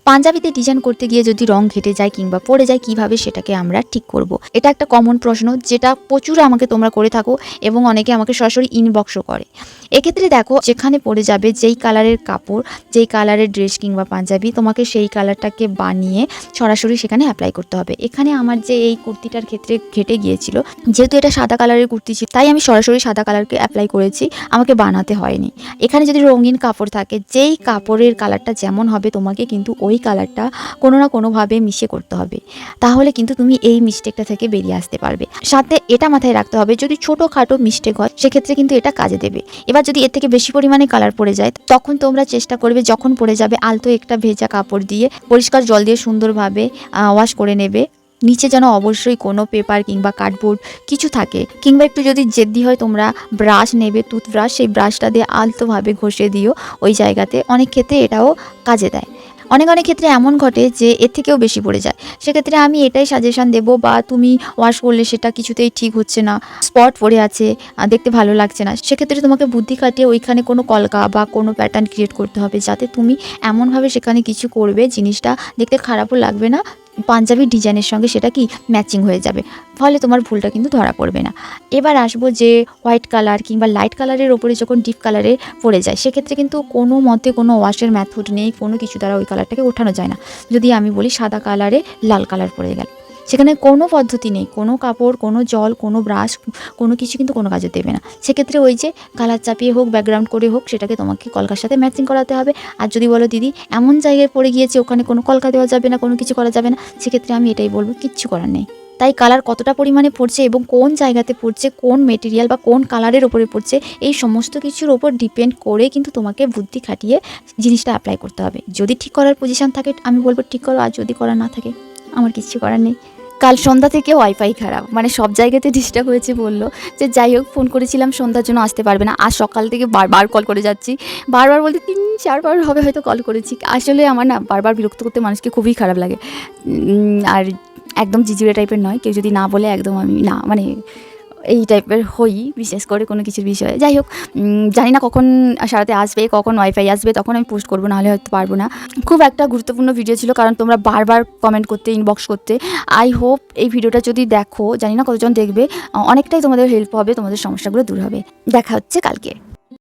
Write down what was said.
পাঞ্জাবিতে design করতে গিয়ে যদি রং ঘেটে যায় কিংবা পড়ে যায়, কিভাবে সেটাকে আমরা ঠিক করব। এটা একটা কমন প্রশ্ন, যেটা প্রচুর আমাকে তোমরা করে থাকো এবং অনেকে আমাকে সরাসরি ইনবক্সও করে। এক্ষেত্রে দেখো, যেখানে পড়ে যাবে, যেই কালারের কাপড়, যেই কালারের ড্রেস কিংবা পাঞ্জাবি, তোমাকে সেই কালারটাকে বানিয়ে সরাসরি সেখানে অ্যাপ্লাই করতে হবে। এখানে আমার যে এই কুর্তিটার ক্ষেত্রে ঘেটে গিয়েছিল, যেহেতু এটা সাদা কালারের কুর্তি ছিল, তাই আমি সরাসরি সাদা কালারকে অ্যাপ্লাই করেছি, আমাকে বানাতে হয়নি। এখানে যদি রঙিন কাপড় থাকে, যেই কাপড়ের কালারটা যেমন হবে, তোমাকে কিন্তু ওই কালারটা কোনো না কোনোভাবে মিশিয়ে করতে হবে। তাহলে কিন্তু তুমি এই মিস্টেকটা থেকে বেরিয়ে আসতে পারবে। সাথে এটা মাথায় রাখতে হবে, যদি ছোটোখাটো মিস্টেক হয় সেক্ষেত্রে কিন্তু এটা কাজে দেবে। এবার যদি এর থেকে বেশি পরিমাণে কালার পড়ে যায়, তখন তোমরা চেষ্টা করবে যখন পড়ে যাবে আলতো একটা ভেজা কাপড় দিয়ে পরিষ্কার জল দিয়ে সুন্দরভাবে ওয়াশ করে নেবে। নিচে যেন অবশ্যই কোনো পেপার কিংবা কার্ডবোর্ড কিছু থাকে, কিংবা একটু যদি জেদ্দি হয় তোমরা ব্রাশ নেবে, টুথব্রাশ, সেই ব্রাশটা দিয়ে আলতোভাবে ঘষে দিও ওই জায়গাতে। অনেক ক্ষেত্রে এটাও কাজে দেয়। অনেক ক্ষেত্রে এমন ঘটে যে এর থেকেও বেশি পড়ে যায়, সেক্ষেত্রে আমি এটাই সাজেশান দেবো, বা তুমি ওয়াশ করলে সেটা কিছুতেই ঠিক হচ্ছে না, স্পট পড়ে আছে, দেখতে ভালো লাগছে না, সেক্ষেত্রে তোমাকে বুদ্ধি খাটিয়ে ওইখানে কোনো কলকা বা কোনো প্যাটার্ন ক্রিয়েট করতে হবে, যাতে তুমি এমনভাবে সেখানে কিছু করবে জিনিসটা দেখতে খারাপও লাগবে না, পাঞ্জাবির ডিজাইনের সঙ্গে সেটা কি ম্যাচিং হয়ে যাবে, ফলে তোমার ভুলটা কিন্তু ধরা পড়বে না। এবার আসবো যে হোয়াইট কালার কিংবা লাইট কালারের ওপরে যখন ডিপ কালারে পড়ে যায়, সেক্ষেত্রে কিন্তু কোনো মতে কোনো ওয়াশের মেথড নেই, কোনো কিছু দ্বারা ওই কালারটাকে ওঠানো যায় না। যদি আমি বলি সাদা কালারে লাল কালার পড়ে গেল, সেখানে কোনো পদ্ধতি নেই, কোনো কাপড়, কোনো জল, কোনো ব্রাশ, কোনো কিছু কিন্তু কোনো কাজে দেবে না। সেক্ষেত্রে ওই যে কালার চাপিয়ে হোক, ব্যাকগ্রাউন্ড করে হোক, সেটাকে তোমাকে কলকার সাথে ম্যাচিং করাতে হবে। আর যদি বলো দিদি এমন জায়গায় পড়ে গিয়েছে ওখানে কোনো কলকা দেওয়া যাবে না, কোনো কিছু করা যাবে না, সেক্ষেত্রে আমি এটাই বলবো, কিচ্ছু করার নেই। তাই কালার কতটা পরিমাণে পড়ছে এবং কোন জায়গাতে পড়ছে, কোন মেটেরিয়াল বা কোন কালারের ওপরে পড়ছে, এই সমস্ত কিছুর ওপর ডিপেন্ড করে কিন্তু তোমাকে বুদ্ধি খাটিয়ে জিনিসটা অ্যাপ্লাই করতে হবে। যদি ঠিক করার পজিশন থাকে আমি বলবো ঠিক করো, আর যদি করা না থাকে আমার কিচ্ছু করার নেই। কাল সন্ধ্যা থেকে ওয়াইফাই খারাপ, মানে সব জায়গাতে ডিস্টার্ব হয়েছে, বললো যে যাই হোক, ফোন করেছিলাম সন্ধ্যার জন্য আসতে পারবে না, আজ সকাল থেকে বারবার কল করে যাচ্ছি, বারবার বলতে 3-4বার হবে হয়তো কল করেছি। আসলে আমার না বারবার বিরক্ত করতে মানুষকে খুবই খারাপ লাগে, আর একদম জিজিরে টাইপের নয়, কেউ যদি না বলে একদম আমি না, মানে এই টাইপের হই বিশেষ করে কোনো কিছুর বিষয়ে। যাই হোক, জানি না কখন সারাতে আসবে, কখন ওয়াইফাই আসবে, তখন আমি পোস্ট করবো, নাহলে হয়তো পারবো না। খুব একটা গুরুত্বপূর্ণ ভিডিও ছিল, কারণ তোমরা বারবার কমেন্ট করতে, ইনবক্স করতে। আই হোপ এই ভিডিওটা যদি দেখো, জানি না কতজন দেখবে, অনেকটাই তোমাদের হেল্প হবে, তোমাদের সমস্যাগুলো দূর হবে। দেখা হচ্ছে কালকে।